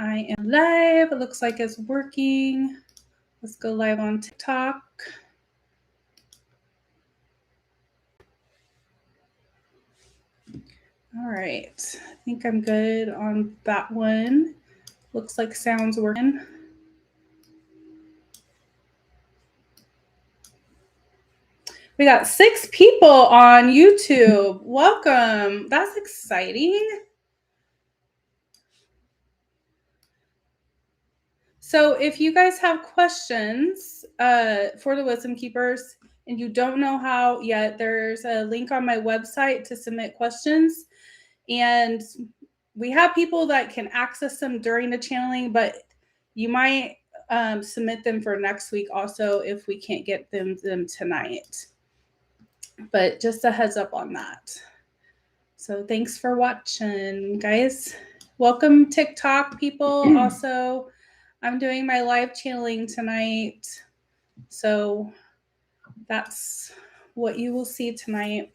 I am live. It looks like it's working. Let's go live on TikTok. All right. I think I'm good on that one. Looks like sound's working. We got 6 people on YouTube. Welcome. That's exciting. So if you guys have questions for the Wisdom Keepers and you don't know how yet, there's a link on my website to submit questions. And we have people that can access them during the channeling, but you might submit them for next week also if we can't get them tonight. But just a heads up on that. So thanks for watching, guys. Welcome TikTok people. Also, I'm doing my live channeling tonight. So that's what you will see tonight.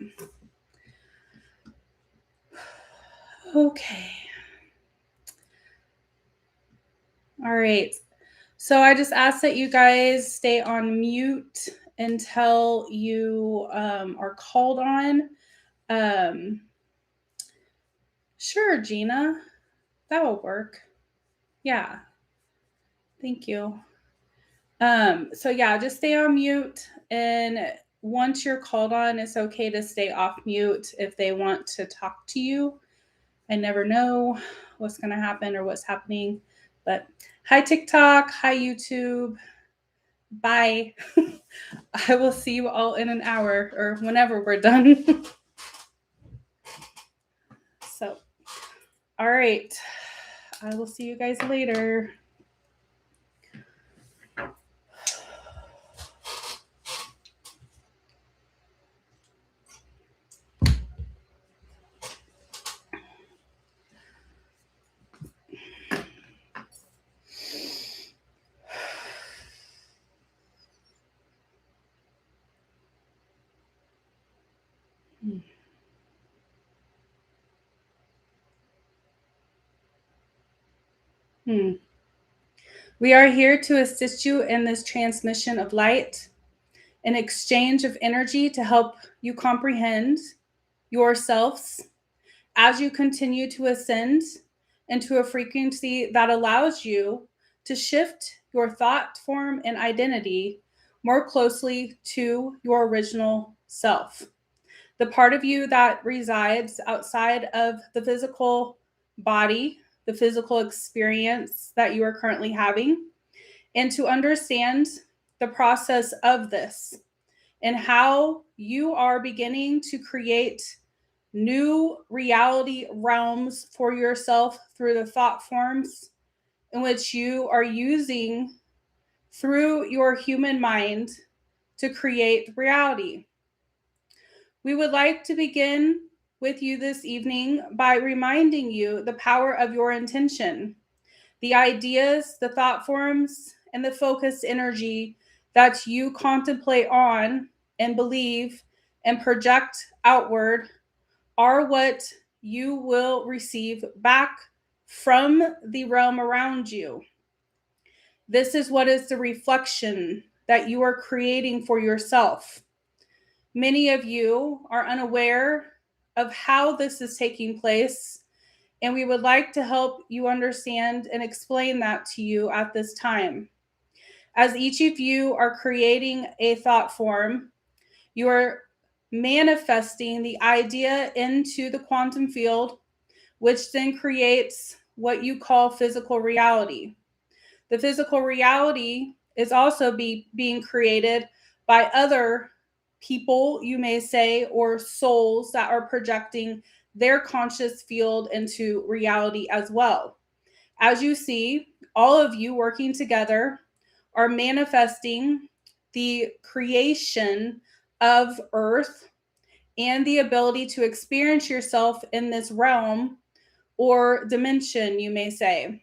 Okay. All right. So I just ask that you guys stay on mute until you are called on. Sure, Gina. That will work. Yeah. Thank you. So yeah, just stay on mute. And once you're called on, it's okay to stay off mute if they want to talk to you. I never know what's going to happen or what's happening. But hi, TikTok. Hi, YouTube. Bye. I will see you all in an hour or whenever we're done. So, all right. I will see you guys later. We are here to assist you in this transmission of light, an exchange of energy to help you comprehend yourselves as you continue to ascend into a frequency that allows you to shift your thought form and identity more closely to your original self, the part of you that resides outside of the physical body, the physical experience that you are currently having, and to understand the process of this and how you are beginning to create new reality realms for yourself through the thought forms in which you are using through your human mind to create reality. We would like to begin with you this evening by reminding you the power of your intention, the ideas, the thought forms, and the focused energy that you contemplate on and believe and project outward are what you will receive back from the realm around you. This is what is the reflection that you are creating for yourself. Many of you are unaware of how this is taking place, and we would like to help you understand and explain that to you at this time. As each of you are creating a thought form, you are manifesting the idea into the quantum field, which then creates what you call physical reality. The physical reality is also being created by other people, you may say, or souls that are projecting their conscious field into reality as well. As you see, all of you working together are manifesting the creation of Earth and the ability to experience yourself in this realm or dimension, you may say.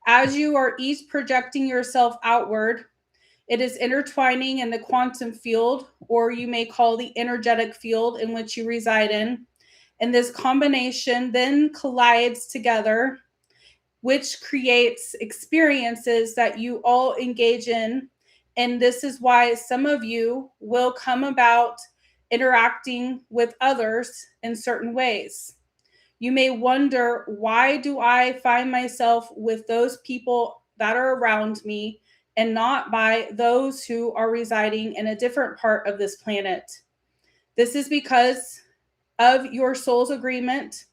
As you are each projecting yourself outward, it is intertwining in the quantum field, or you may call the energetic field in which you reside in. And this combination then collides together which creates experiences that you all engage in. And this is why some of you will come about interacting with others in certain ways. You may wonder, why do I find myself with those people that are around me and not by those who are residing in a different part of this planet? This is because of your soul's agreement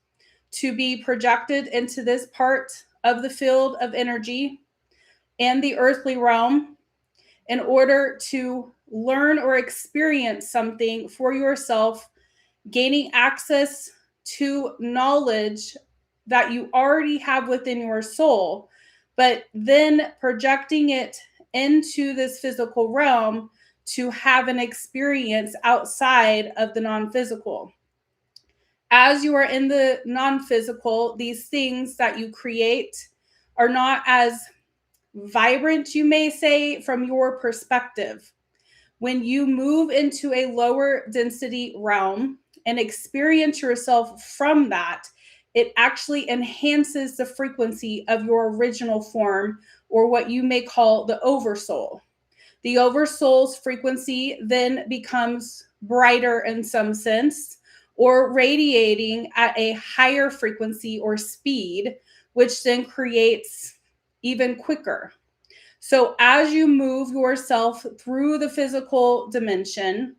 to be projected into this part of the field of energy and the earthly realm in order to learn or experience something for yourself, gaining access to knowledge that you already have within your soul, but then projecting it into this physical realm to have an experience outside of the non-physical. As you are in the non-physical, these things that you create are not as vibrant, you may say, from your perspective. When you move into a lower density realm and experience yourself from that, it actually enhances the frequency of your original form, or what you may call the oversoul. The oversoul's frequency then becomes brighter in some sense, or radiating at a higher frequency or speed, which then creates even quicker. So as you move yourself through the physical dimension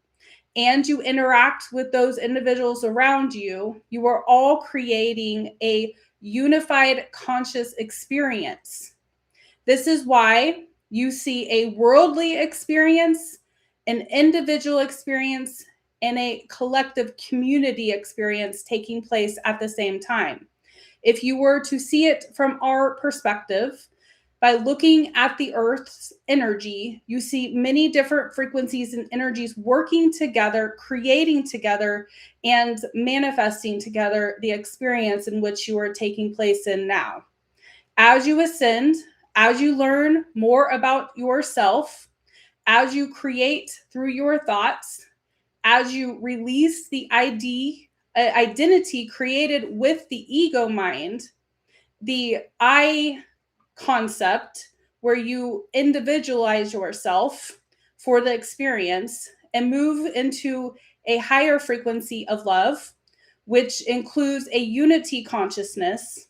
and you interact with those individuals around you, you are all creating a unified conscious experience. This is why you see a worldly experience, an individual experience, and a collective community experience taking place at the same time. If you were to see it from our perspective, by looking at the Earth's energy, you see many different frequencies and energies working together, creating together, and manifesting together the experience in which you are taking place in now. As you ascend, as you learn more about yourself, as you create through your thoughts, as you release the identity created with the ego mind, the I concept, where you individualize yourself for the experience and move into a higher frequency of love, which includes a unity consciousness,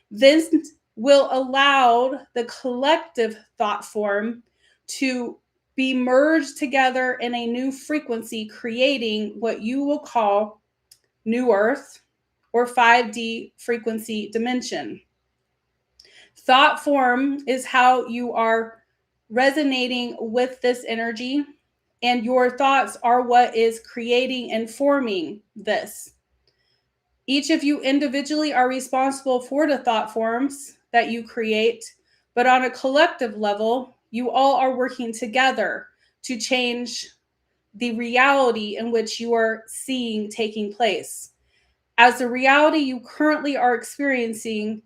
this will allow the collective thought form to be merged together in a new frequency, creating what you will call New Earth or 5D frequency dimension. Thought form is how you are resonating with this energy, and your thoughts are what is creating and forming this. Each of you individually are responsible for the thought forms that you create, but on a collective level, you all are working together to change the reality in which you are seeing taking place. As the reality you currently are experiencing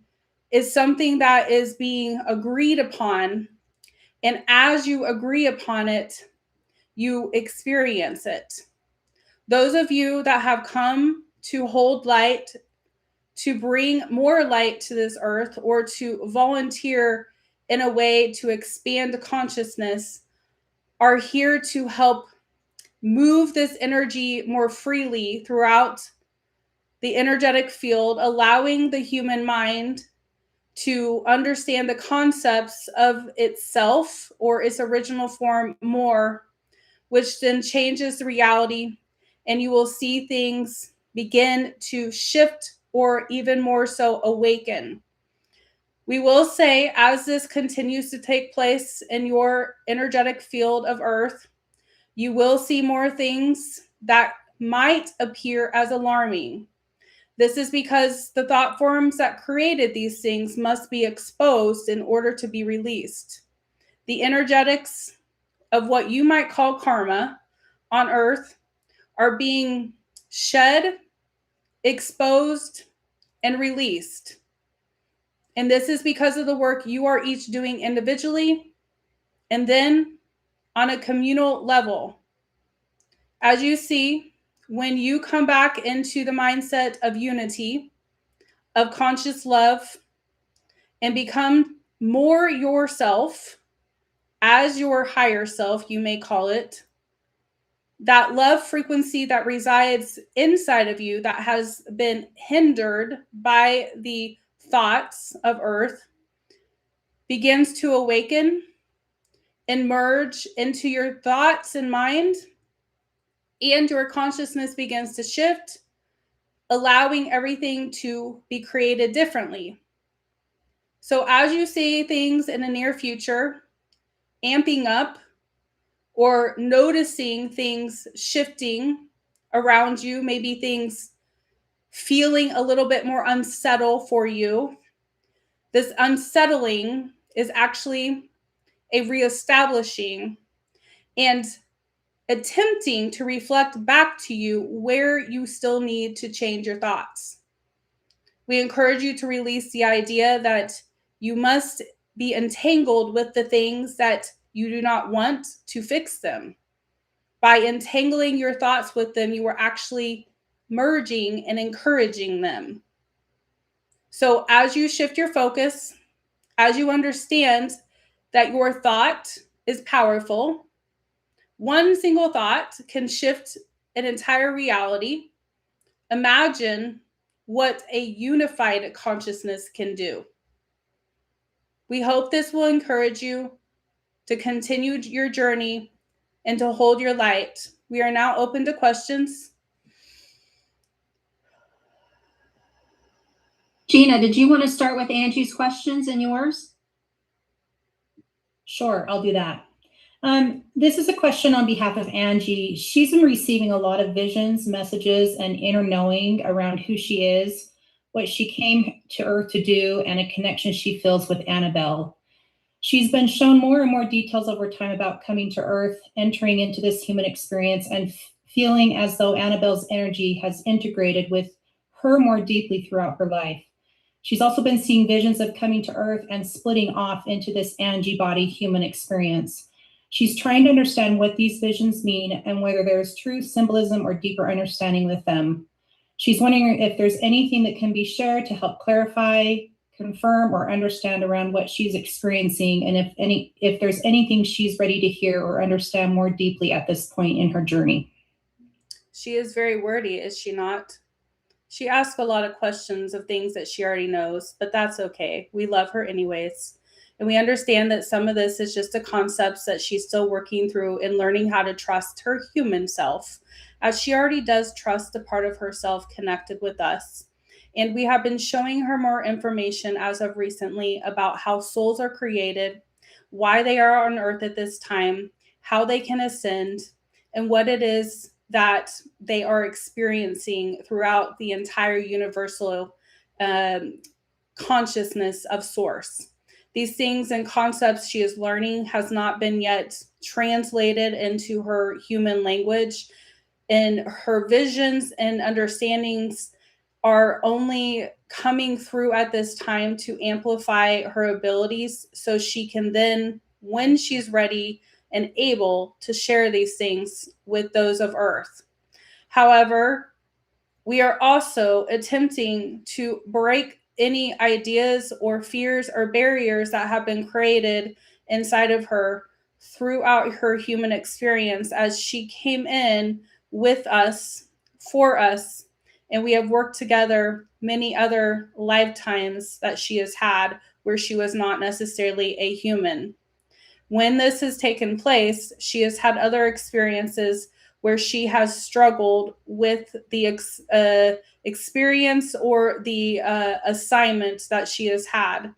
is something that is being agreed upon, and as you agree upon it, you experience it. Those of you that have come to hold light, to bring more light to this earth, or to volunteer in a way to expand consciousness, are here to help move this energy more freely throughout the energetic field, allowing the human mind to understand the concepts of itself or its original form more, which then changes the reality, and you will see things begin to shift or even more so awaken. We will say, as this continues to take place in your energetic field of Earth, you will see more things that might appear as alarming. This is because the thought forms that created these things must be exposed in order to be released. The energetics of what you might call karma on Earth are being shed, exposed, and released. And this is because of the work you are each doing individually and then on a communal level. As you see, when you come back into the mindset of unity, of conscious love, and become more yourself as your higher self, you may call it. That love frequency that resides inside of you that has been hindered by the thoughts of earth begins to awaken and merge into your thoughts and mind, and your consciousness begins to shift, allowing everything to be created differently. So as you see things in the near future amping up or noticing things shifting around you, maybe things feeling a little bit more unsettled for you, this unsettling is actually a reestablishing and attempting to reflect back to you where you still need to change your thoughts. We encourage you to release the idea that you must be entangled with the things that you do not want to fix them. By entangling your thoughts with them, you are actually merging and encouraging them. So as you shift your focus, as you understand that your thought is powerful, one single thought can shift an entire reality. Imagine what a unified consciousness can do. We hope this will encourage you to continue your journey and to hold your light. We are now open to questions. Gina, did you want to start with Angie's questions and yours? Sure, I'll do that. This is a question on behalf of Angie. She's been receiving a lot of visions, messages, and inner knowing around who she is, what she came to Earth to do, and a connection she feels with Annabelle. She's been shown more and more details over time about coming to Earth, entering into this human experience, and feeling as though Annabelle's energy has integrated with her more deeply throughout her life. She's also been seeing visions of coming to Earth and splitting off into this Angie body human experience. She's trying to understand what these visions mean and whether there's true symbolism or deeper understanding with them. She's wondering if there's anything that can be shared to help clarify, confirm, or understand around what she's experiencing, and if there's anything she's ready to hear or understand more deeply at this point in her journey. She is very wordy, is she not? She asks a lot of questions of things that she already knows, but that's okay. We love her anyways. And we understand that some of this is just the concepts that she's still working through and learning how to trust her human self, as she already does trust the part of herself connected with us. And we have been showing her more information as of recently about how souls are created, why they are on earth at this time, how they can ascend, and what it is that they are experiencing throughout the entire universal consciousness of source. These things and concepts she is learning has not been yet translated into her human language, and her visions and understandings are only coming through at this time to amplify her abilities so she can then, when she's ready and able, to share these things with those of Earth. However, we are also attempting to break any ideas or fears or barriers that have been created inside of her throughout her human experience as she came in with us, for us, and we have worked together many other lifetimes that she has had where she was not necessarily a human. When this has taken place, she has had other experiences where she has struggled with the experience or the assignment that she has had.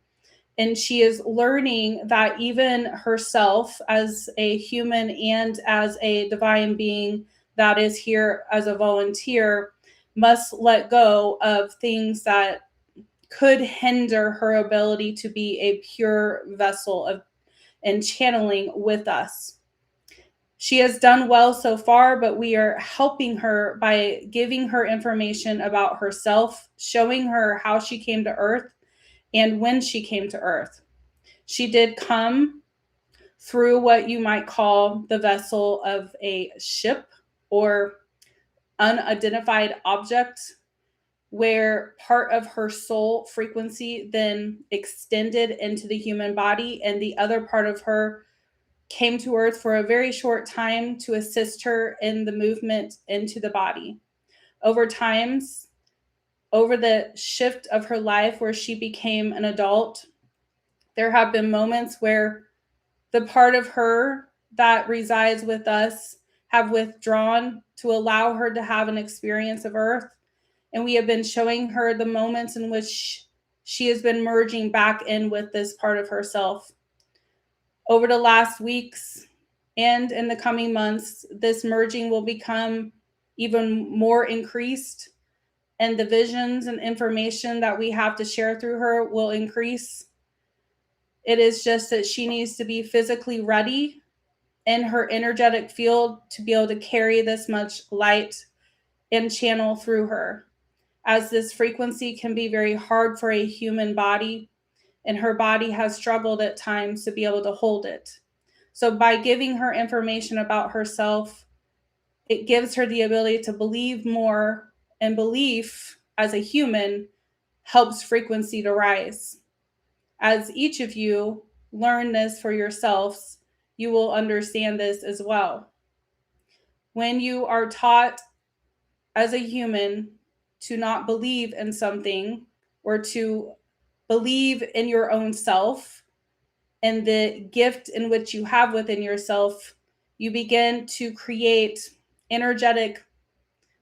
And she is learning that even herself as a human and as a divine being that is here as a volunteer must let go of things that could hinder her ability to be a pure vessel of and channeling with us. She has done well so far, but we are helping her by giving her information about herself, showing her how she came to Earth and when she came to Earth. She did come through what you might call the vessel of a ship or unidentified object where part of her soul frequency then extended into the human body, and the other part of her came to Earth for a very short time to assist her in the movement into the body. Over times, over the shift of her life where she became an adult, there have been moments where the part of her that resides with us have withdrawn to allow her to have an experience of Earth. And we have been showing her the moments in which she has been merging back in with this part of herself. Over the last weeks and in the coming months, this merging will become even more increased, and the visions and information that we have to share through her will increase. It is just that she needs to be physically ready in her energetic field to be able to carry this much light and channel through her, as this frequency can be very hard for a human body, and her body has struggled at times to be able to hold it. So by giving her information about herself, it gives her the ability to believe more, and belief as a human helps frequency to rise. As each of you learn this for yourselves, you will understand this as well. When you are taught as a human to not believe in something, or to believe in your own self and the gift in which you have within yourself, you begin to create energetic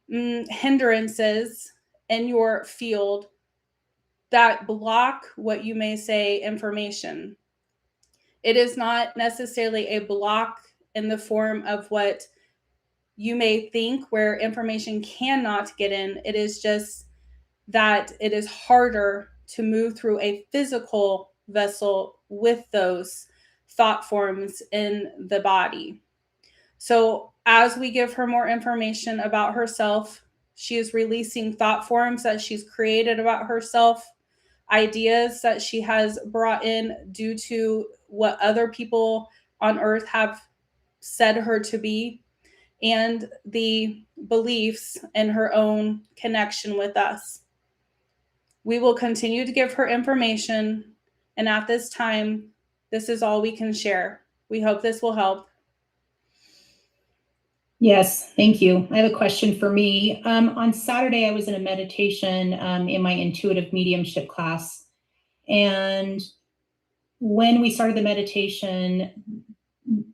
hindrances in your field that block what you may say information. It is not necessarily a block in the form of what you may think, where information cannot get in. It is just that it is harder to move through a physical vessel with those thought forms in the body. So as we give her more information about herself, she is releasing thought forms that she's created about herself, ideas that she has brought in due to what other people on Earth have said her to be, and the beliefs in her own connection with us. We will continue to give her information, and at this time, this is all we can share. We hope this will help. Yes, thank you. I have a question for me. On Saturday, I was in a meditation in my intuitive mediumship class. And when we started the meditation,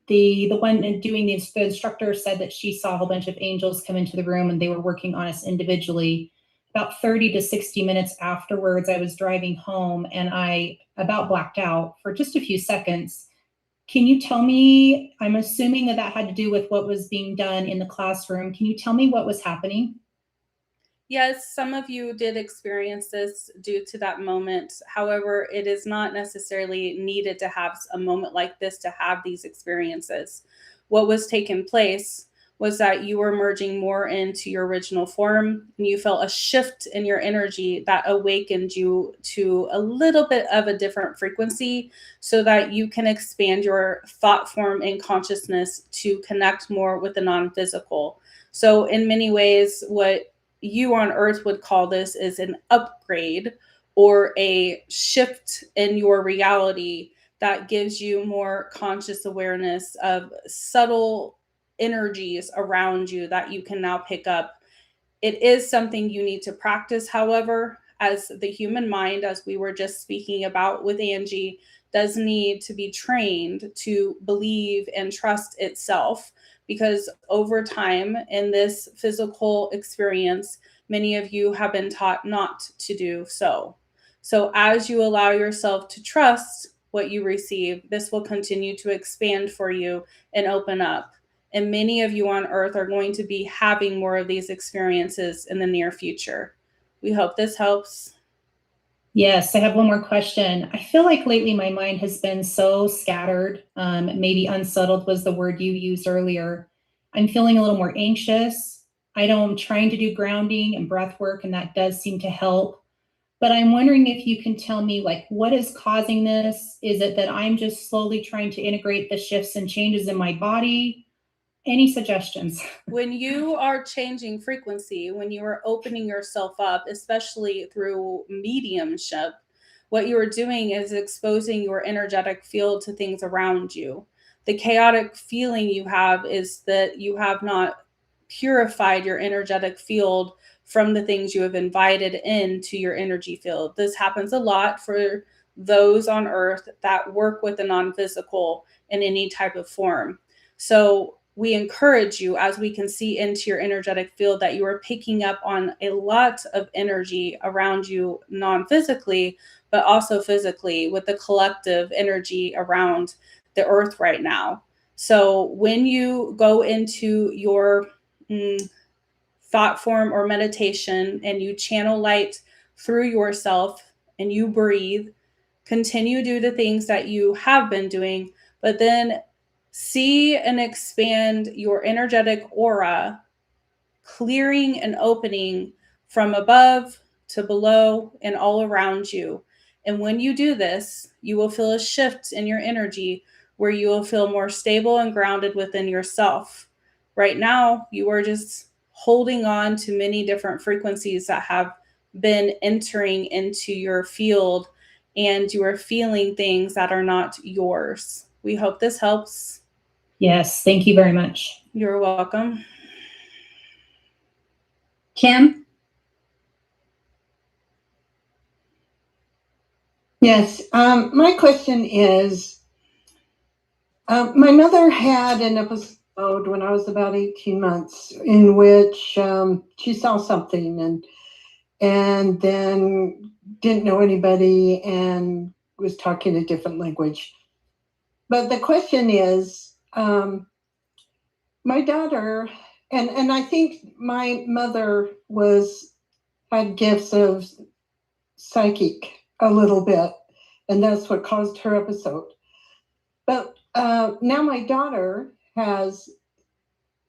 the one doing the instructor said that she saw a whole bunch of angels come into the room and they were working on us individually. About 30 to 60 minutes afterwards, I was driving home and I about blacked out for just a few seconds. Can you tell me, I'm assuming that that had to do with what was being done in the classroom. Can you tell me what was happening? Yes, some of you did experience this due to that moment. However, it is not necessarily needed to have a moment like this to have these experiences. What was taking place was that you were merging more into your original form, and you felt a shift in your energy that awakened you to a little bit of a different frequency, so that you can expand your thought form and consciousness to connect more with the non-physical. So in many ways, what you on Earth would call this is an upgrade or a shift in your reality that gives you more conscious awareness of subtle energies around you that you can now pick up. It is something you need to practice, however, as the human mind, as we were just speaking about with Angie, does need to be trained to believe and trust itself, because over time in this physical experience, many of you have been taught not to do so. So as you allow yourself to trust what you receive, this will continue to expand for you and open up. And many of you on Earth are going to be having more of these experiences in the near future. We hope this helps. Yes, I have one more question. I feel like lately my mind has been so scattered. Maybe unsettled was the word you used earlier. I'm feeling a little more anxious. I'm trying to do grounding and breath work, and that does seem to help. But I'm wondering if you can tell me, like, what is causing this? Is it that I'm just slowly trying to integrate the shifts and changes in my body? Any suggestions? When you are changing frequency, when you are opening yourself up, especially through mediumship, what you are doing is exposing your energetic field to things around you. The chaotic feeling you have is that you have not purified your energetic field from the things you have invited into your energy field. This happens a lot for those on earth that work with the non physical in any type of form. So we encourage you, as we can see into your energetic field, that you are picking up on a lot of energy around you non-physically, but also physically with the collective energy around the earth right now. So when you go into your thought form or meditation and you channel light through yourself and you breathe, continue to do the things that you have been doing, but then see and expand your energetic aura, clearing and opening from above to below and all around you. And when you do this, you will feel a shift in your energy where you will feel more stable and grounded within yourself. Right now, you are just holding on to many different frequencies that have been entering into your field, and you are feeling things that are not yours. We hope this helps. Yes, thank you very much. You're welcome. Kim? Yes, my question is, my mother had an episode when I was about 18 months in which she saw something and then didn't know anybody and was talking a different language. But the question is, my daughter, and I think my mother had gifts of psychic a little bit, and that's what caused her episode. But now my daughter has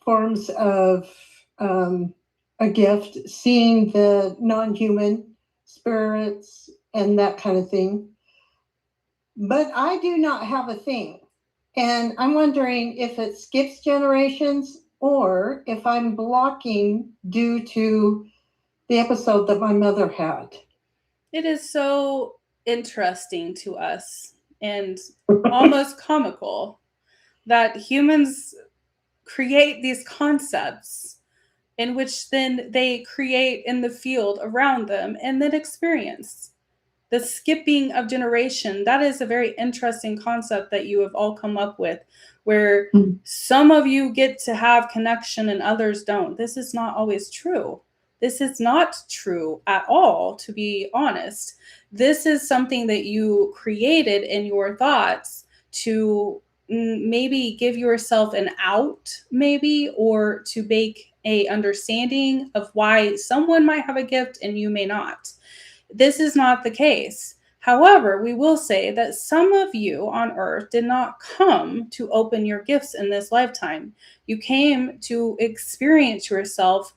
forms of a gift, seeing the non-human spirits and that kind of thing. But I do not have a thing. And I'm wondering if it skips generations or if I'm blocking due to the episode that my mother had. It is so interesting to us and almost comical that humans create these concepts in which then they create in the field around them and then experience the skipping of generation. That is a very interesting concept that you have all come up with, where some of you get to have connection and others don't. This is not always true. This is not true at all, to be honest. This is something that you created in your thoughts to maybe give yourself an out, maybe, or to make a understanding of why someone might have a gift and you may not. This is not the case. However, we will say that some of you on earth did not come to open your gifts in this lifetime. You came to experience yourself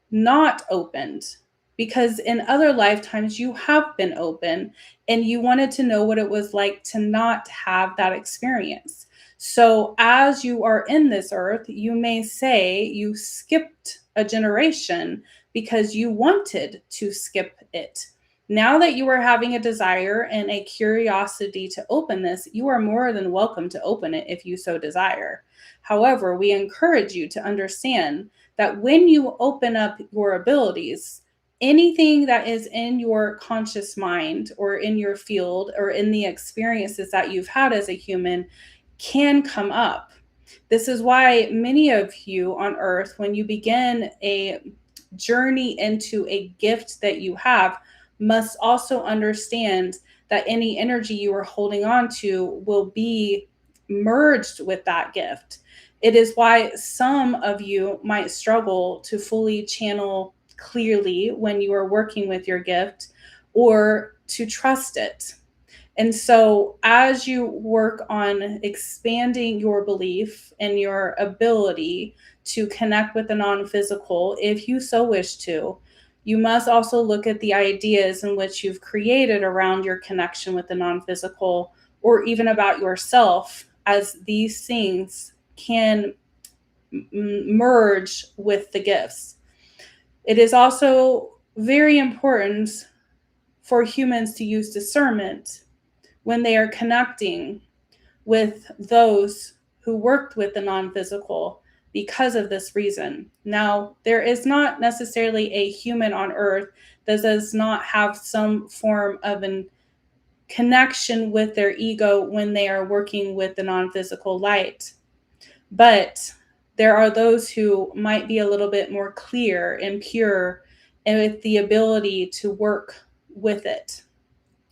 not opened, because in other lifetimes you have been open and you wanted to know what it was like to not have that experience. So as you are in this earth, you may say you skipped a generation because you wanted to skip it. Now that you are having a desire and a curiosity to open this, you are more than welcome to open it if you so desire. However, we encourage you to understand that when you open up your abilities, anything that is in your conscious mind or in your field or in the experiences that you've had as a human can come up. This is why many of you on earth, when you begin a journey into a gift that you have, must also understand that any energy you are holding on to will be merged with that gift. It is why some of you might struggle to fully channel clearly when you are working with your gift, or to trust it. And so as you work on expanding your belief and your ability to connect with the non-physical, if you so wish to, you must also look at the ideas in which you've created around your connection with the non-physical, or even about yourself, as these things can merge with the gifts. It is also very important for humans to use discernment when they are connecting with those who worked with the non-physical because of this reason. Now, there is not necessarily a human on earth that does not have some form of an connection with their ego when they are working with the non-physical light. But there are those who might be a little bit more clear and pure and with the ability to work with it.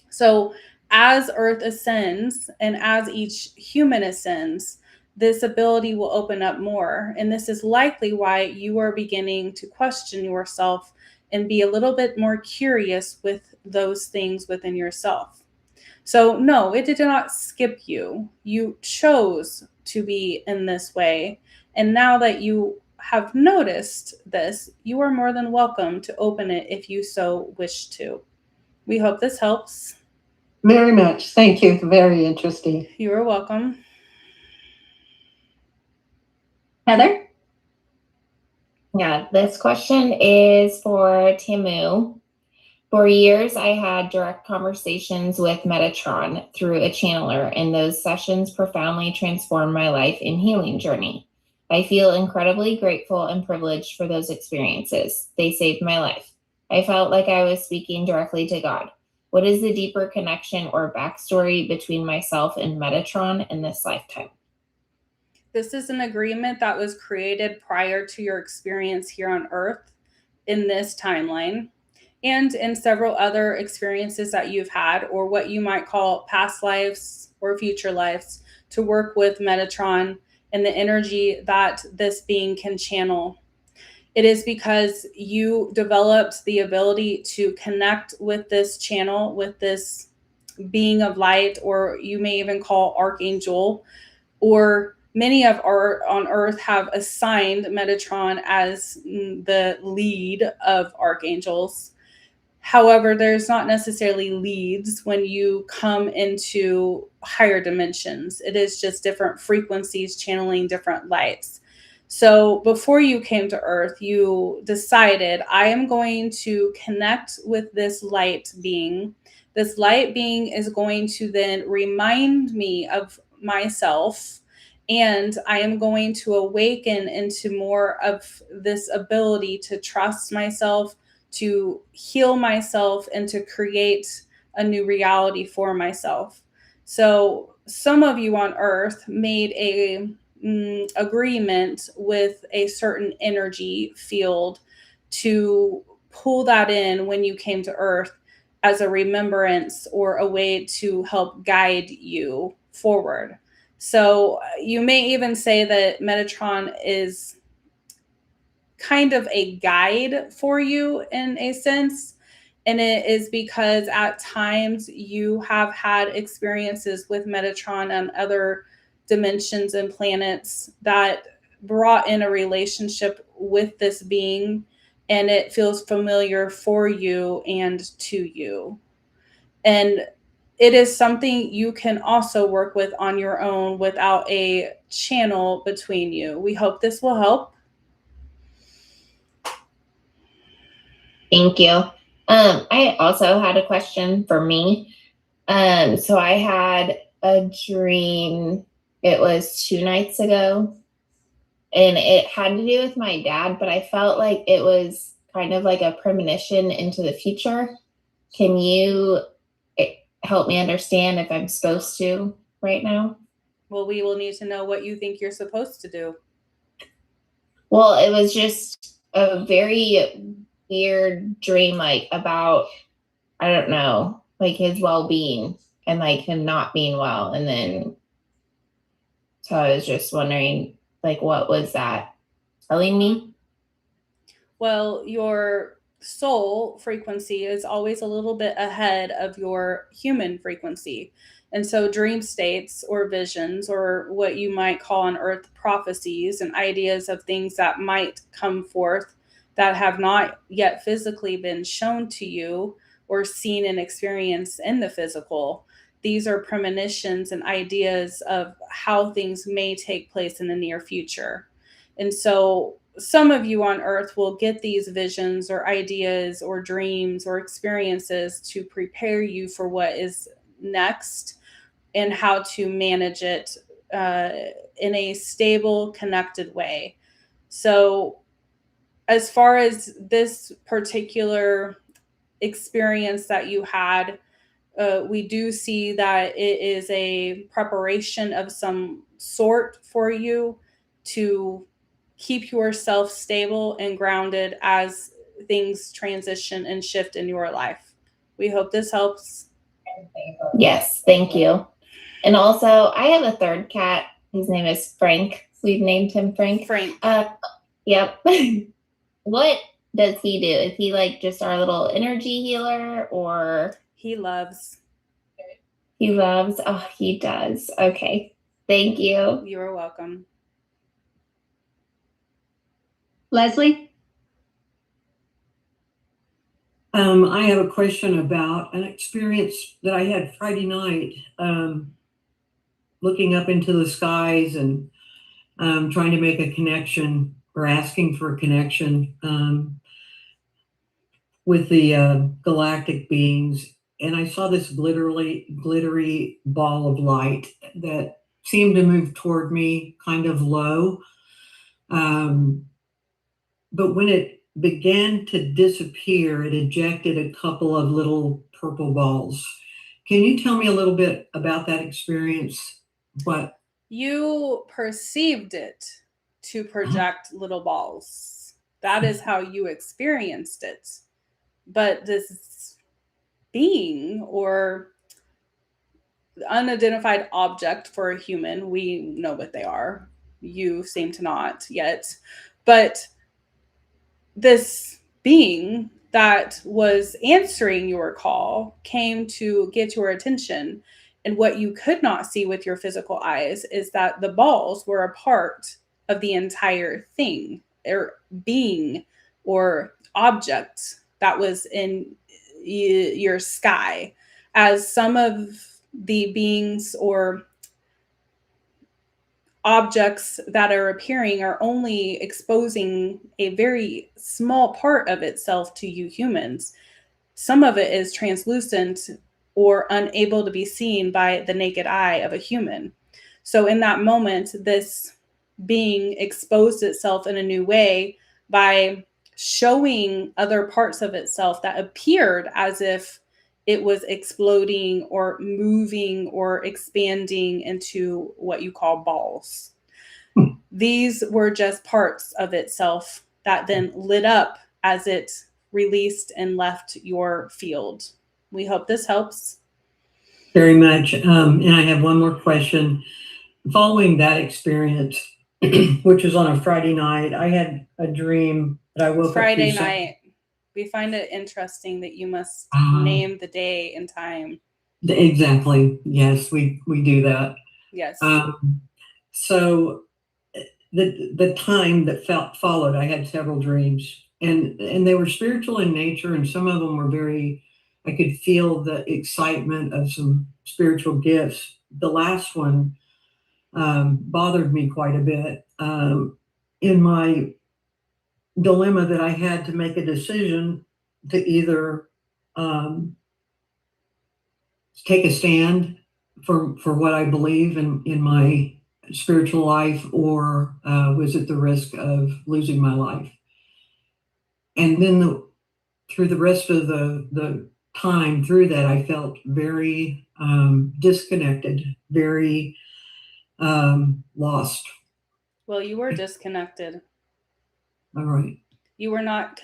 So as Earth ascends and as each human ascends, this ability will open up more. And this is likely why you are beginning to question yourself and be a little bit more curious with those things within yourself. So, no, it did not skip you. You chose to be in this way. And now that you have noticed this, you are more than welcome to open it if you so wish to. We hope this helps. Very much. Thank you. Very interesting. You are welcome. Heather? Yeah, this question is for Timu. For years, I had direct conversations with Metatron through a channeler, and those sessions profoundly transformed my life and healing journey. I feel incredibly grateful and privileged for those experiences. They saved my life. I felt like I was speaking directly to God. What is the deeper connection or backstory between myself and Metatron in this lifetime? This is an agreement that was created prior to your experience here on Earth in this timeline and in several other experiences that you've had, or what you might call past lives or future lives, to work with Metatron and the energy that this being can channel. It is because you developed the ability to connect with this channel, with this being of light, or you may even call archangel, or many of our on Earth have assigned Metatron as the lead of archangels. However, there's not necessarily leads when you come into higher dimensions. It is just different frequencies channeling different lights. So before you came to Earth, you decided, I am going to connect with this light being. This light being is going to then remind me of myself, and I am going to awaken into more of this ability to trust myself, to heal myself, and to create a new reality for myself. So some of you on Earth made a agreement with a certain energy field to pull that in when you came to Earth as a remembrance or a way to help guide you forward. So you may even say that Metatron is kind of a guide for you in a sense. And it is because at times you have had experiences with Metatron and other dimensions and planets that brought in a relationship with this being, and it feels familiar for you and to you. And it is something you can also work with on your own without a channel between you. We hope this will help. Thank you. I also had a question for me. So I had a dream, it was 2 nights ago, and it had to do with my dad, but I felt like it was kind of like a premonition into the future. Can you help me understand if I'm supposed to right now? Well, we will need to know what you think you're supposed to do. Well, it was just a very weird dream, like about, I don't know, like his well-being and like him not being well. And then, so I was just wondering, like, what was that telling me? Well, your soul frequency is always a little bit ahead of your human frequency. And so dream states or visions, or what you might call on Earth prophecies and ideas of things that might come forth that have not yet physically been shown to you or seen and experienced in the physical. These are premonitions and ideas of how things may take place in the near future. And so some of you on earth will get these visions or ideas or dreams or experiences to prepare you for what is next and how to manage it in a stable, connected way. So, as far as this particular experience that you had, we do see that it is a preparation of some sort for you to keep yourself stable and grounded as things transition and shift in your life. We hope this helps. Yes, thank you. And also, I have a third cat. His name is Frank. We've named him Frank. Frank. Yep. What does he do? Is he like just our little energy healer, or He loves. he loves? Oh, he does. Okay. Thank you. You are welcome. Leslie? I have a question about an experience that I had Friday night, looking up into the skies and trying to make a connection or asking for a connection with the galactic beings. And I saw this glittery ball of light that seemed to move toward me kind of low. But when it began to disappear, it ejected a couple of little purple balls. Can you tell me a little bit about that experience? What You perceived it to project little balls. That is how you experienced it. But this being or unidentified object for a human, we know what they are. You seem to not yet. But this being that was answering your call came to get your attention. And what you could not see with your physical eyes is that the balls were a part of the entire thing or being or object that was in your sky. As some of the beings or objects that are appearing are only exposing a very small part of itself to you humans. Some of it is translucent or unable to be seen by the naked eye of a human. So in that moment, this being exposed itself in a new way by showing other parts of itself that appeared as if it was exploding or moving or expanding into what you call balls. These were just parts of itself that then lit up as it released and left your field. We hope this helps. very much. And I have one more question. Following that experience, which was on a Friday night, I had a dream that I woke Friday up to. night. We find it interesting that you must name the day and time. Exactly. Yes, we do that. Yes. So the time that followed, I had several dreams, and they were spiritual in nature, and some of them were very. I could feel the excitement of some spiritual gifts. The last one bothered me quite a bit in my dilemma that I had to make a decision to either take a stand for what I believe in my spiritual life, or was it the risk of losing my life? And then through the rest of the time through that, I felt very disconnected, very lost. Well, you were disconnected. All right. You were not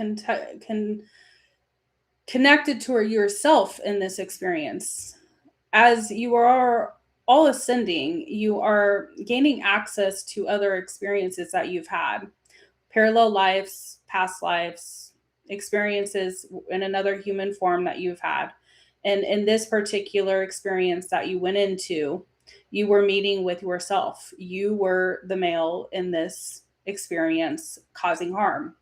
connected to yourself in this experience. As you are all ascending, you are gaining access to other experiences that you've had, parallel lives, past lives, experiences in another human form that you've had. And in this particular experience that you went into, you were meeting with yourself. You were the male in this experience causing harm.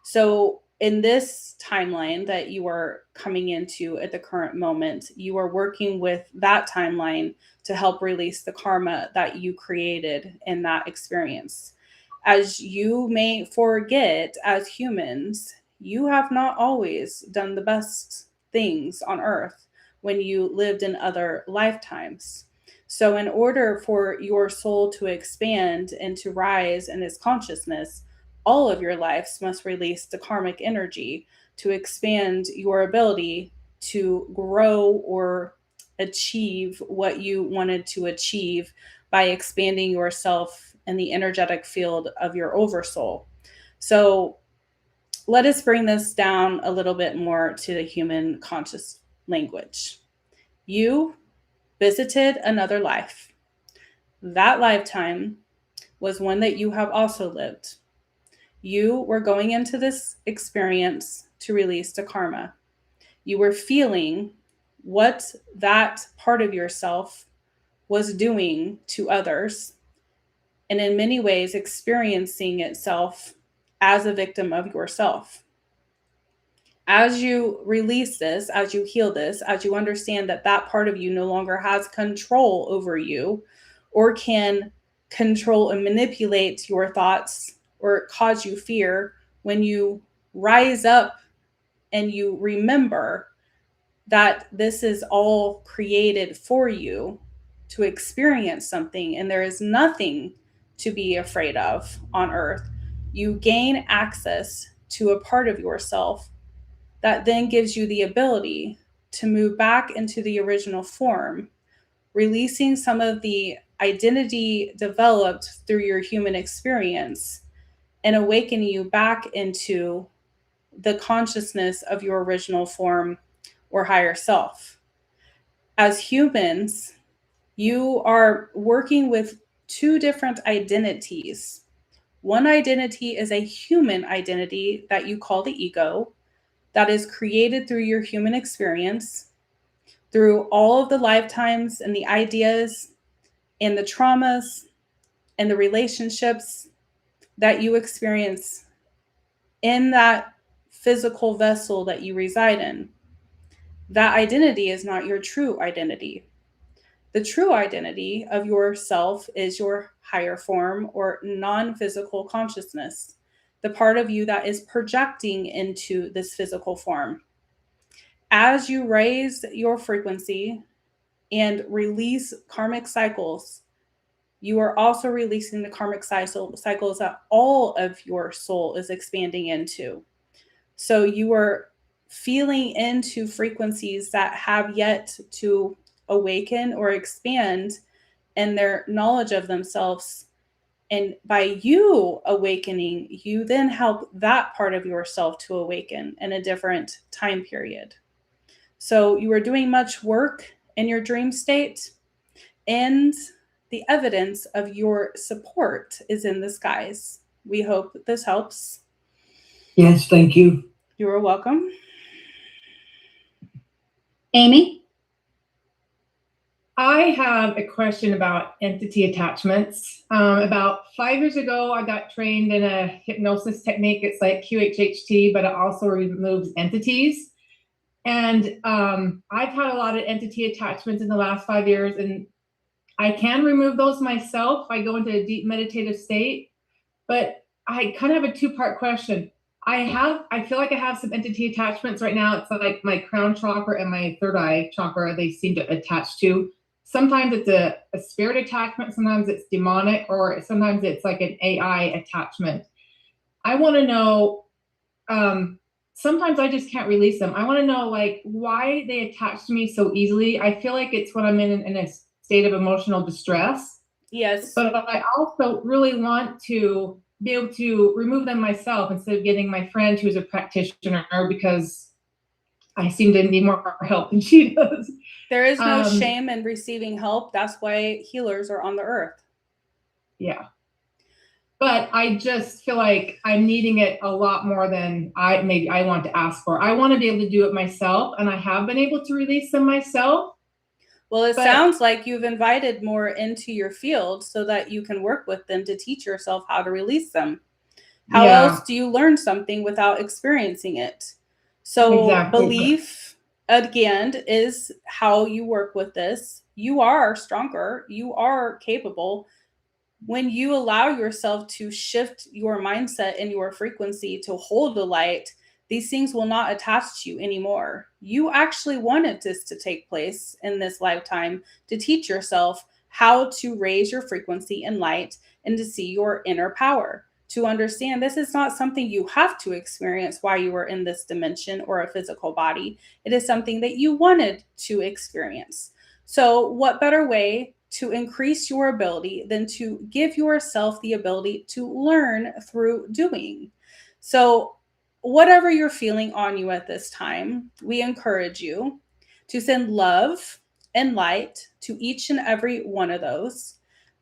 So in this timeline that you are coming into at the current moment, you are working with that timeline to help release the karma that you created in that experience. As you may forget, as humans, you have not always done the best things on earth when you lived in other lifetimes. So, in order for your soul to expand and to rise in its consciousness, all of your lives must release the karmic energy to expand your ability to grow or achieve what you wanted to achieve by expanding yourself in the energetic field of your oversoul. So let us bring this down a little bit more to the human conscious language. You visited another life. That lifetime was one that you have also lived. You were going into this experience to release the karma. You were feeling what that part of yourself was doing to others, and in many ways experiencing itself as a victim of yourself. As you release this, as you heal this, as you understand that that part of you no longer has control over you or can control and manipulate your thoughts or cause you fear, when you rise up and you remember that this is all created for you to experience something and there is nothing to be afraid of on earth, you gain access to a part of yourself that then gives you the ability to move back into the original form, releasing some of the identity developed through your human experience and awakening you back into the consciousness of your original form or higher self. As humans, you are working with two different identities. One identity is a human identity that you call the ego, that is created through your human experience, through all of the lifetimes and the ideas and the traumas and the relationships that you experience in that physical vessel that you reside in. That identity is not your true identity. The true identity of yourself is your higher form or non-physical consciousness, the part of you that is projecting into this physical form. As you raise your frequency and release karmic cycles, you are also releasing the karmic cycles that all of your soul is expanding into. So you are feeling into frequencies that have yet to awaken or expand in their knowledge of themselves. And by you awakening, you then help that part of yourself to awaken in a different time period. So you are doing much work in your dream state, and the evidence of your support is in the skies. We hope this helps. Yes, thank you. You are welcome. Amy? I have a question about entity attachments. About 5 years ago, I got trained in a hypnosis technique. It's like QHHT, but it also removes entities. And I've had a lot of entity attachments in the last 5 years, and I can remove those myself. I go into a deep meditative state, but I kind of have a two-part question. I feel like I have some entity attachments right now. It's like my crown chakra and my third eye chakra, they seem to attach to. Sometimes it's a spirit attachment, sometimes it's demonic, or sometimes it's like an AI attachment. I want to know, sometimes I just can't release them. I want to know like why they attach to me so easily. I feel like it's when I'm in a state of emotional distress. Yes. But I also really want to be able to remove them myself instead of getting my friend who's a practitioner, because I seem to need more help than she does. There is no shame in receiving help. That's why healers are on the earth. Yeah. But I just feel like I'm needing it a lot more than I want to ask for. I want to be able to do it myself, and I have been able to release them myself. Well, it sounds like you've invited more into your field so that you can work with them to teach yourself how to release them. How else do you learn something without experiencing it? So Exactly. Belief, again, is how you work with this. You are stronger. You are capable. When you allow yourself to shift your mindset and your frequency to hold the light, these things will not attach to you anymore. You actually wanted this to take place in this lifetime to teach yourself how to raise your frequency in light and to see your inner power. To understand this is not something you have to experience while you are in this dimension or a physical body. It is something that you wanted to experience. So, what better way to increase your ability than to give yourself the ability to learn through doing? So, whatever you're feeling on you at this time, we encourage you to send love and light to each and every one of those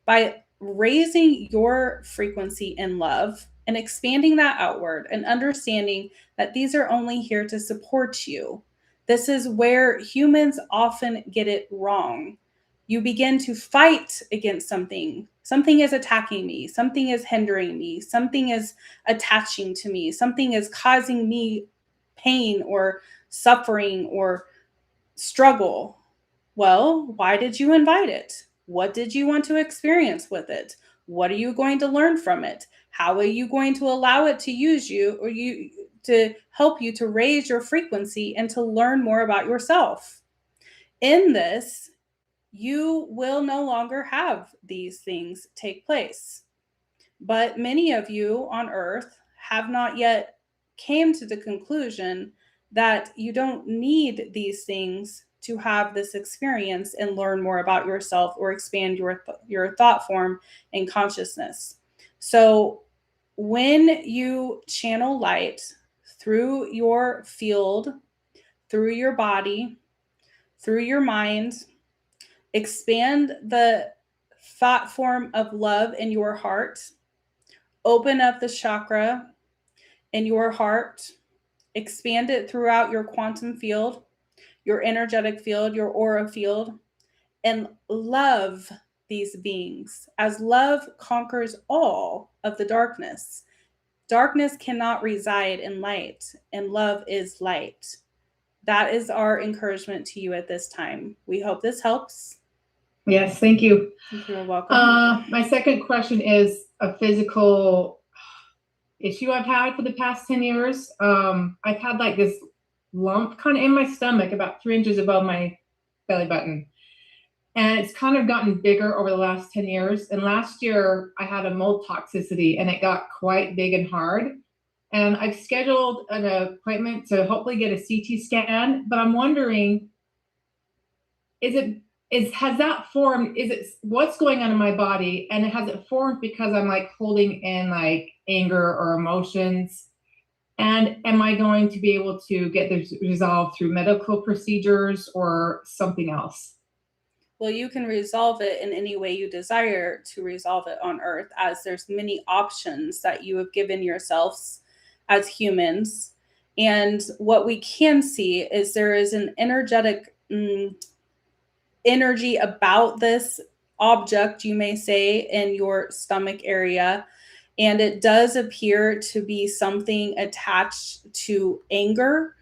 by raising your frequency in love and expanding that outward and understanding that these are only here to support you. This is where humans often get it wrong. You begin to fight against something. Something is attacking me. Something is hindering me. Something is attaching to me. Something is causing me pain or suffering or struggle. Well, why did you invite it? What did you want to experience with it? What are you going to learn from it? How are you going to allow it to use you or you to help you to raise your frequency and to learn more about yourself? In this, you will no longer have these things take place. But many of you on earth have not yet came to the conclusion that you don't need these things to have this experience and learn more about yourself or expand your thought form and consciousness. So when you channel light through your field, through your body, through your mind, expand the thought form of love in your heart, open up the chakra in your heart, expand it throughout your quantum field, your energetic field, your aura field, and love these beings as love conquers all of the darkness. Darkness cannot reside in light, and love is light. That is our encouragement to you at this time. We hope this helps. Yes, thank you. You're welcome. My second question is a physical issue I've had for the past 10 years. I've had like this lump kind of in my stomach about 3 inches above my belly button. And it's kind of gotten bigger over the last 10 years. And last year I had a mold toxicity and it got quite big and hard. And I've scheduled an appointment to hopefully get a CT scan, but I'm wondering, has that formed? Is it what's going on in my body? And has it formed because I'm like holding in like anger or emotions? And am I going to be able to get this resolved through medical procedures or something else? Well, you can resolve it in any way you desire to resolve it on earth, as there's many options that you have given yourselves as humans. And what we can see is there is an energetic energy about this object, you may say, in your stomach area. And it does appear to be something attached to anger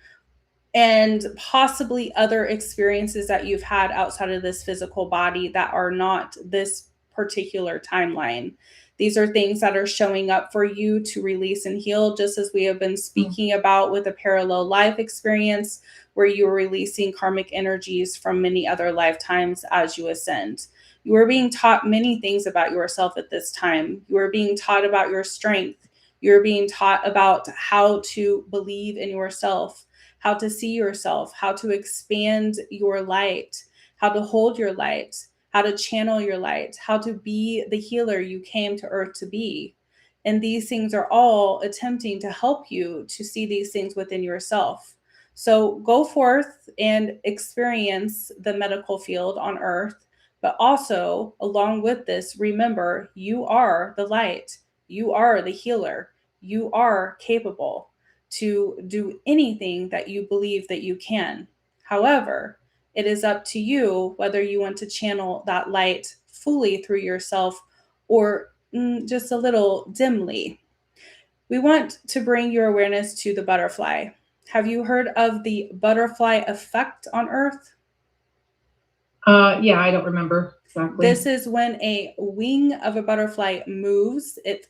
and possibly other experiences that you've had outside of this physical body that are not this particular timeline. These are things that are showing up for you to release and heal, just as we have been speaking about with a parallel life experience where you are releasing karmic energies from many other lifetimes as you ascend. You are being taught many things about yourself at this time. You are being taught about your strength. You're being taught about how to believe in yourself, how to see yourself, how to expand your light, how to hold your light, how to channel your light, how to be the healer you came to earth to be. And these things are all attempting to help you to see these things within yourself. So go forth and experience the medical field on earth, but also along with this, remember you are the light, you are the healer, you are capable to do anything that you believe that you can. However, it is up to you whether you want to channel that light fully through yourself or just a little dimly. We want to bring your awareness to the butterfly. Have you heard of the butterfly effect on Earth? Yeah, I don't remember exactly. This is when a wing of a butterfly moves, it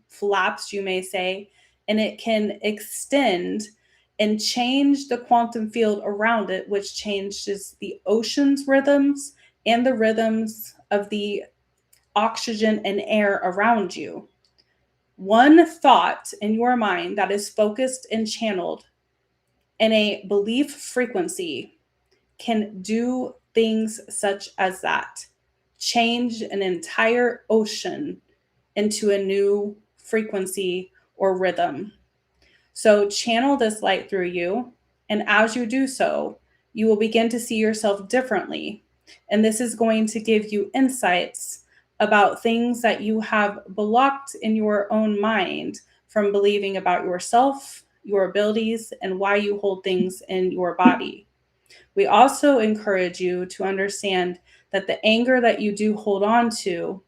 flaps, you may say, and it can extend and change the quantum field around it, which changes the ocean's rhythms and the rhythms of the oxygen and air around you. One thought in your mind that is focused and channeled in a belief frequency can do things such as that. Change an entire ocean into a new frequency or rhythm. So channel this light through you. And as you do so, you will begin to see yourself differently. And this is going to give you insights about things that you have blocked in your own mind from believing about yourself, your abilities, and why you hold things in your body. We also encourage you to understand that the anger that you do hold on to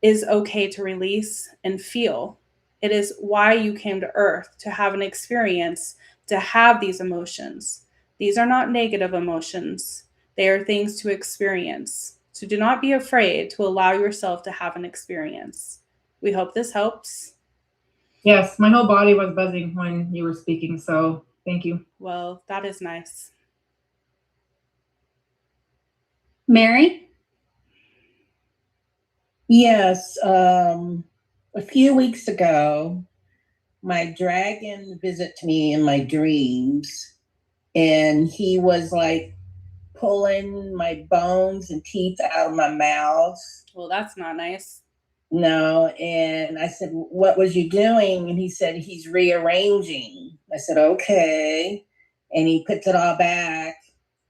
is okay to release and feel. It is why you came to Earth, to have an experience, to have these emotions. These are not negative emotions, they are things to experience. So do not be afraid to allow yourself to have an experience. We hope this helps. Yes, my whole body was buzzing when you were speaking, so thank you. Well, that is nice. Mary? Yes, a few weeks ago, my dragon visited me in my dreams, and he was like pulling my bones and teeth out of my mouth. Well, that's not nice. No, and I said, "What was you doing?" And he said, "He's rearranging." I said, "Okay," and he puts it all back.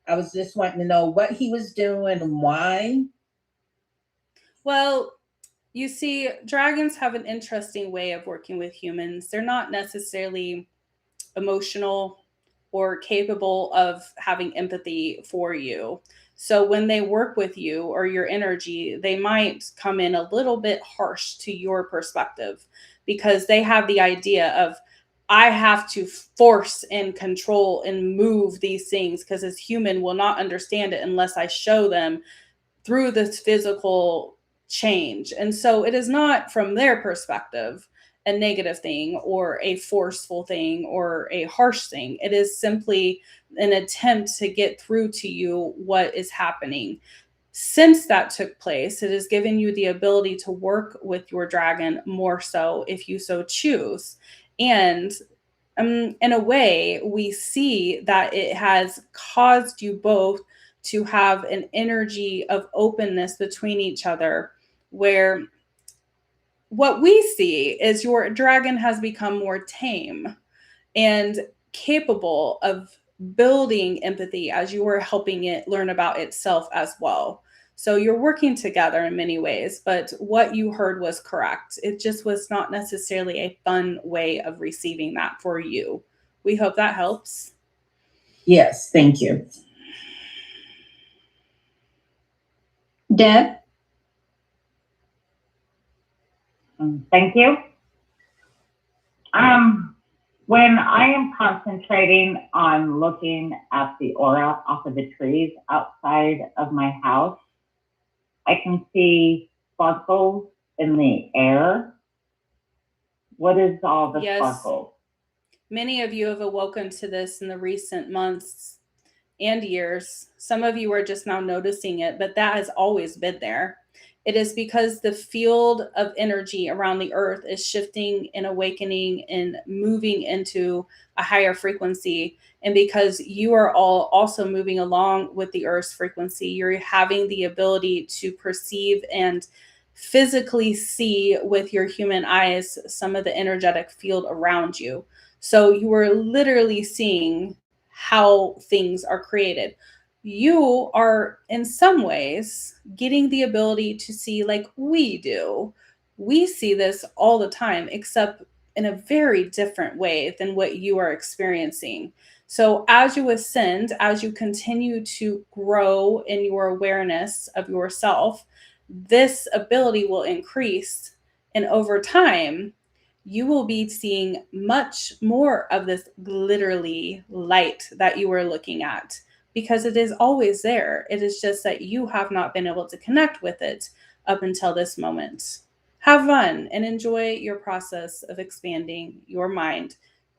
I was just wanting to know what he was doing and why. Well, you see, dragons have an interesting way of working with humans. They're not necessarily emotional or capable of having empathy for you. So when they work with you or your energy, they might come in a little bit harsh to your perspective because they have the idea of, I have to force and control and move these things because as human will not understand it unless I show them through this physical change. And so it is not from their perspective a negative thing or a forceful thing or a harsh thing. It is simply an attempt to get through to you what is happening. Since that took place, it has given you the ability to work with your dragon more so if you so choose. And in a way, we see that it has caused you both to have an energy of openness between each other, where what we see is your dragon has become more tame and capable of building empathy as you are helping it learn about itself as well. So you're working together in many ways, but what you heard was correct. It just was not necessarily a fun way of receiving that for you. We hope that helps. Yes, thank you. Deb? Thank you. When I am concentrating on looking at the aura off of the trees outside of my house, I can see sparkles in the air. What is all the Yes. sparkles? Many of you have awoken to this in the recent months and years. Some of you are just now noticing it, but that has always been there. It is because the field of energy around the earth is shifting and awakening and moving into a higher frequency. And because you are all also moving along with the earth's frequency, you're having the ability to perceive and physically see with your human eyes some of the energetic field around you. So you are literally seeing how things are created. You are in some ways getting the ability to see like we do. We see this all the time, except in a very different way than what you are experiencing. So as you ascend, as you continue to grow in your awareness of yourself, this ability will increase. And over time, you will be seeing much more of this glitterly light that you were looking at. because it is always there. It is just that you have not been able to connect with it up until this moment. Have fun and enjoy your process of expanding your mind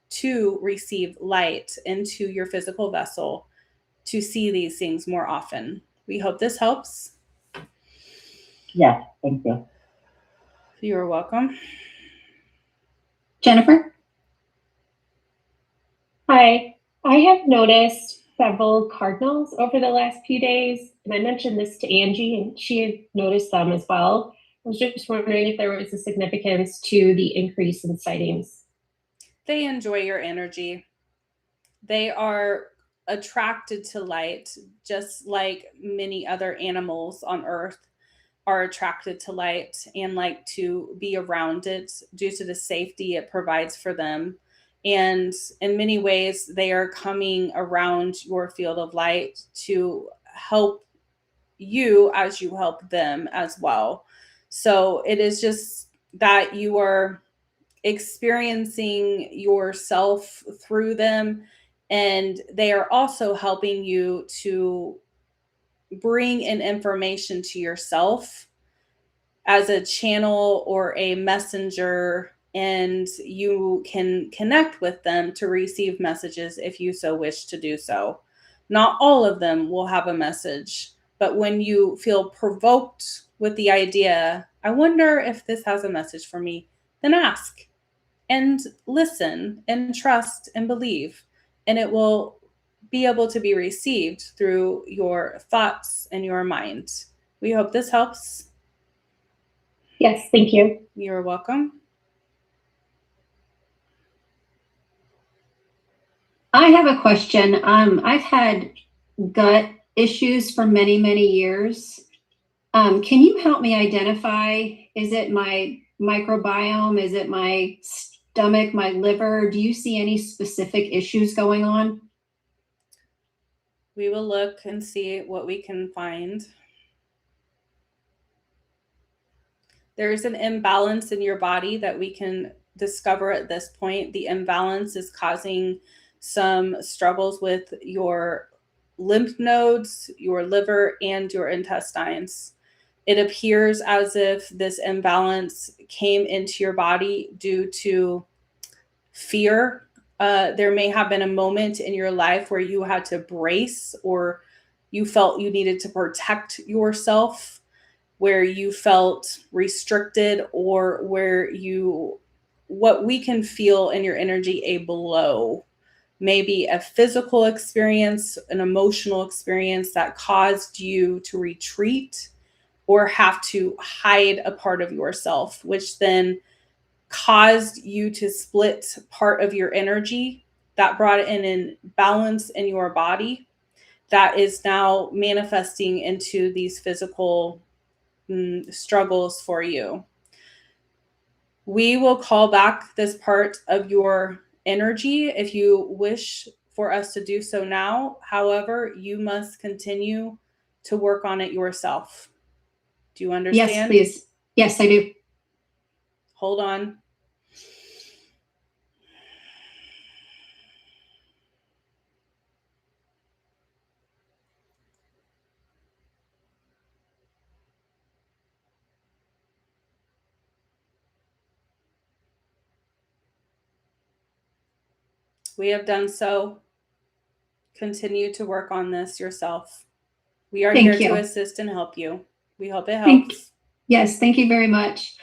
to receive light into your physical vessel to see these things more often. We hope this helps. Yes, thank you. You're welcome. Jennifer? Hi, I have noticed several cardinals over the last few days, and I mentioned this to Angie, and she had noticed them as well. I was just wondering if there was a significance to the increase in sightings. They enjoy your energy. They are attracted to light, just like many other animals on Earth are attracted to light and like to be around it due to the safety it provides for them. And in many ways, they are coming around your field of light to help you as you help them as well. So it is just that you are experiencing yourself through them, and they are also helping you to bring in information to yourself as a channel or a messenger, and you can connect with them to receive messages if you so wish to do so. Not all of them will have a message, but when you feel provoked with the idea, I wonder if this has a message for me, then ask and listen and trust and believe, and it will be able to be received through your thoughts and your mind. We hope this helps. Yes, thank you. You're welcome. I have a question. I've had gut issues for many, many years. Can you help me identify, is it my microbiome? Is it my stomach, my liver? Do you see any specific issues going on? We will look and see what we can find. There's an imbalance in your body that we can discover at this point. The imbalance is causing some struggles with your lymph nodes, your liver, and your intestines. It appears as if this imbalance came into your body due to fear. There may have been a moment in your life where you had to brace, or you felt you needed to protect yourself, where you felt restricted, or where what we can feel in your energy, a blow, maybe a physical experience, an emotional experience that caused you to retreat or have to hide a part of yourself, which then caused you to split part of your energy that brought in an balance in your body that is now manifesting into these physical struggles for you. We will call back this part of your energy if you wish for us to do so now. However, you must continue to work on it yourself. Do you understand? Yes, please. Yes, I do. Hold on. We have done so. Continue to work on this yourself. We are here to assist and help you. We hope it helps. Yes, thank you very much.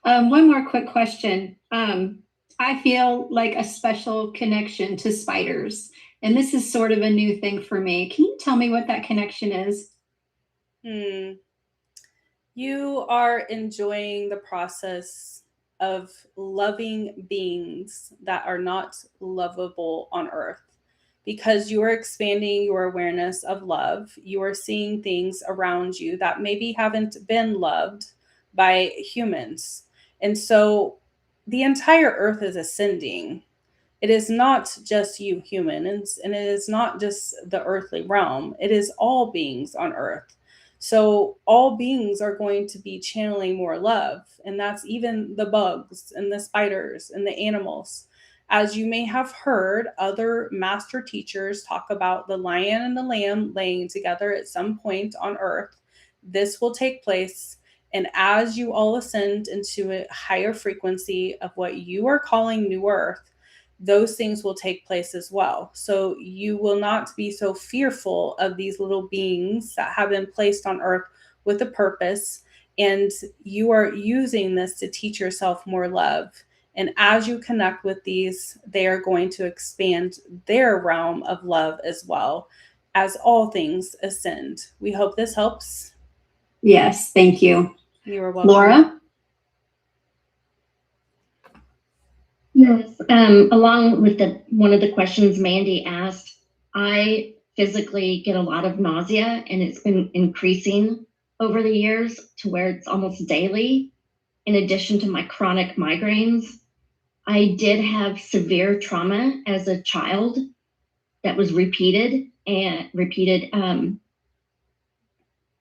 One more quick question. I feel like a special connection to spiders, and this is sort of a new thing for me. Can you tell me what that connection is? You are enjoying the process of loving beings that are not lovable on Earth. Because you are expanding your awareness of love, you are seeing things around you that maybe haven't been loved by humans. And so the entire Earth is ascending. It is not just you humans, and it is not just the earthly realm. It is all beings on Earth. So all beings are going to be channeling more love. And that's even the bugs and the spiders and the animals. As you may have heard other master teachers talk about the lion and the lamb laying together at some point on earth, this will take place. And as you all ascend into a higher frequency of what you are calling new earth, those things will take place as well. So you will not be so fearful of these little beings that have been placed on earth with a purpose. And you are using this to teach yourself more love. And as you connect with these, they are going to expand their realm of love as well, as all things ascend. We hope this helps. Yes, thank you. You are welcome. Laura? Yes, along with one of the questions Mandy asked, I physically get a lot of nausea, and it's been increasing over the years to where it's almost daily. In addition to my chronic migraines, I did have severe trauma as a child that was repeated.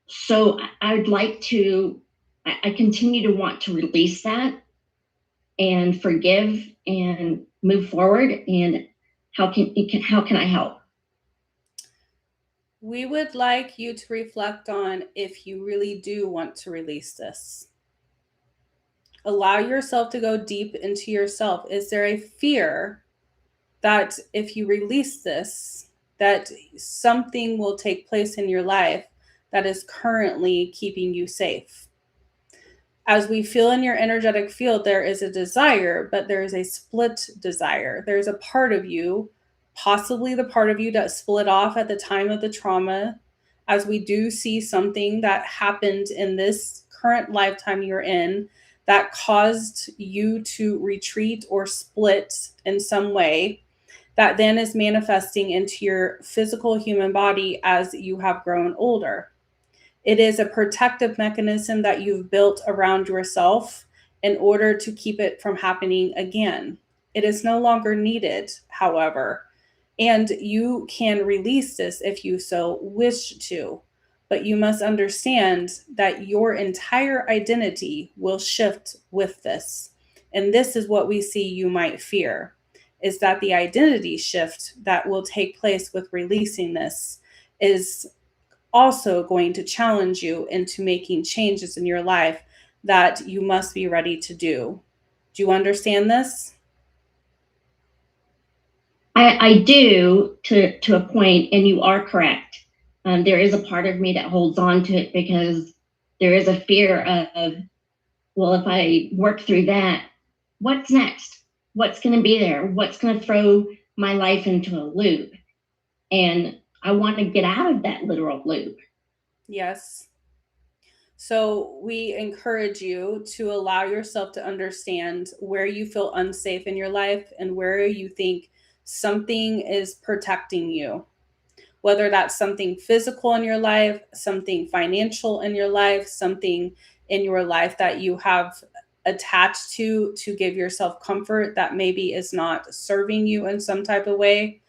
So I'd like to, I continue to want to release that and forgive and move forward. And how can I help? We would like you to reflect on if you really do want to release this. Allow yourself to go deep into yourself. Is there a fear that if you release this, that something will take place in your life that is currently keeping you safe? As we feel in your energetic field, there is a desire, but there is a split desire. There's a part of you, possibly the part of you that split off at the time of the trauma, as we do see something that happened in this current lifetime you're in that caused you to retreat or split in some way, that then is manifesting into your physical human body as you have grown older. It is a protective mechanism that you've built around yourself in order to keep it from happening again. It is no longer needed, however, and you can release this if you so wish to. But you must understand that your entire identity will shift with this. And this is what we see you might fear, is that the identity shift that will take place with releasing this is also going to challenge you into making changes in your life that you must be ready to do. Do you understand this? I do to a point, and you are correct. There is a part of me that holds on to it because there is a fear of, well, if I work through that, what's next? What's going to be there? What's going to throw my life into a loop? And I want to get out of that literal loop. Yes. So we encourage you to allow yourself to understand where you feel unsafe in your life and where you think something is protecting you. Whether that's something physical in your life, something financial in your life, something in your life that you have attached to give yourself comfort that maybe is not serving you in some type of way,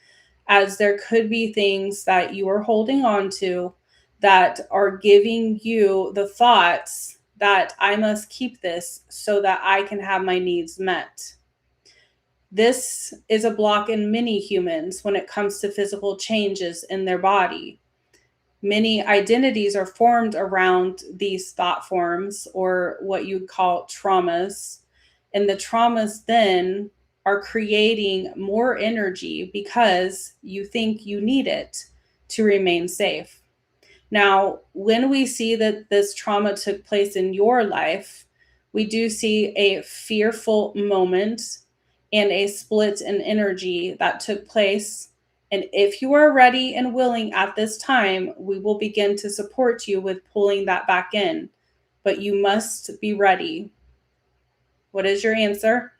as there could be things that you are holding on to that are giving you the thoughts that I must keep this so that I can have my needs met. This is a block in many humans when it comes to physical changes in their body. Many identities are formed around these thought forms, or what you'd call traumas. And the traumas then are creating more energy because you think you need it to remain safe. Now, when we see that this trauma took place in your life, we do see a fearful moment and a split in energy that took place. And if you are ready and willing at this time, we will begin to support you with pulling that back in. But you must be ready. What is your answer?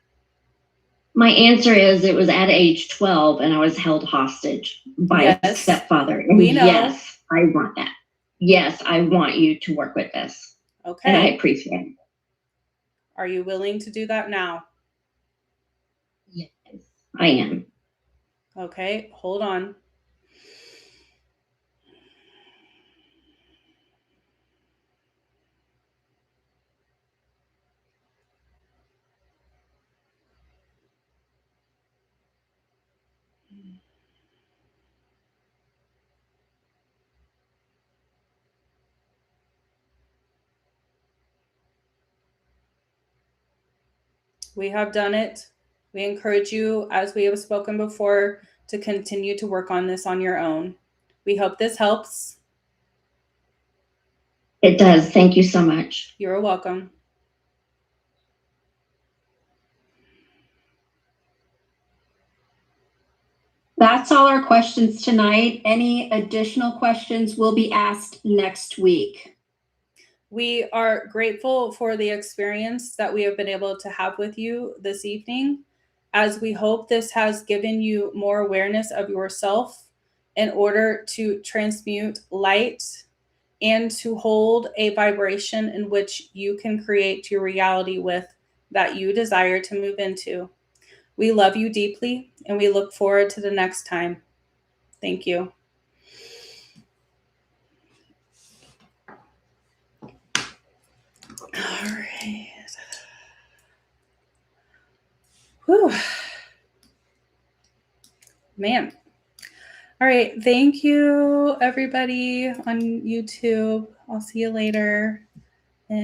My answer is it was at age 12 and I was held hostage by a stepfather. And we know. Yes, I want that. Yes, I want you to work with this. Okay. And I appreciate it. Are you willing to do that now? Yes, I am. Okay, hold on. We have done it. We encourage you, as we have spoken before, to continue to work on this on your own. We hope this helps. It does. Thank you so much. You're welcome. That's all our questions tonight. Any additional questions will be asked next week. We are grateful for the experience that we have been able to have with you this evening, as we hope this has given you more awareness of yourself in order to transmute light and to hold a vibration in which you can create your reality with that you desire to move into. We love you deeply, and we look forward to the next time. Thank you. All right. Whew. Man. All right. Thank you, everybody on YouTube. I'll see you later. And